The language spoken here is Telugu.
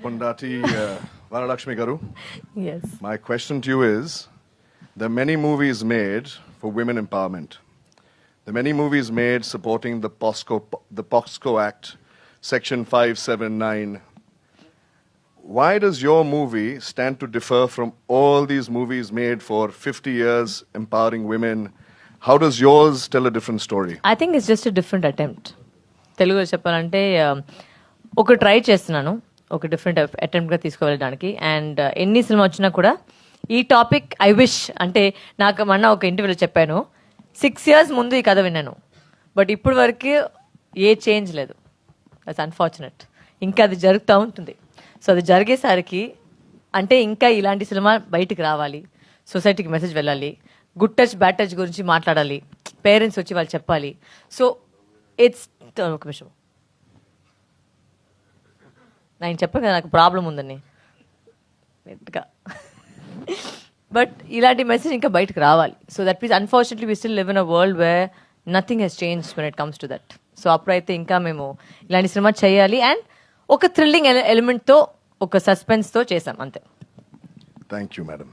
Pondati Varalakshmi Garu. Yes. My question to you is, there are many movies made for women empowerment. There are many movies made supporting the POSCO Act, Section 579. Why does your movie stand to differ from all these movies made for 50 years empowering women? How does yours tell a different story? I think it's just a different attempt. తెలుగులో చెప్పాలంటే ఒక ట్రై చేస్తున్నాను, ఒక డిఫరెంట్ అటెంప్ట్గా తీసుకువెళ్ళడానికి. అండ్ ఎన్ని సినిమా వచ్చినా కూడా ఈ టాపిక్ ఐ విష్ అంటే నాకు మొన్న ఒక ఇంటర్వ్యూలో చెప్పాను, 6 years ముందు ఈ కథ విన్నాను, బట్ ఇప్పుడు వరకు ఏ చేంజ్ లేదు. That's unfortunate. ఇంకా అది జరుగుతూ ఉంటుంది. సో అది జరిగేసరికి అంటే ఇంకా ఇలాంటి సినిమా బయటికి రావాలి, సొసైటీకి మెసేజ్ వెళ్ళాలి, గుడ్ టచ్ బ్యాడ్ టచ్ గురించి మాట్లాడాలి, పేరెంట్స్ వచ్చి వాళ్ళు చెప్పాలి. సో ఇట్స్ ఒక నిమిషం, నేను చెప్పాను కదా నాకు ప్రాబ్లం ఉందని నెట్గా, బట్ ఇలాంటి మెసేజ్ ఇంకా బయటకు రావాలి. So that means unfortunately we still live in a world where nothing has change when it comes to that. So అప్పుడైతే ఇంకా మేము ఇలాంటి సినిమా చేయాలి అండ్ ఒక థ్రిల్లింగ్ ఎలిమెంట్తో, ఒక సస్పెన్స్తో చేసాం అంతే. Thank you, madam.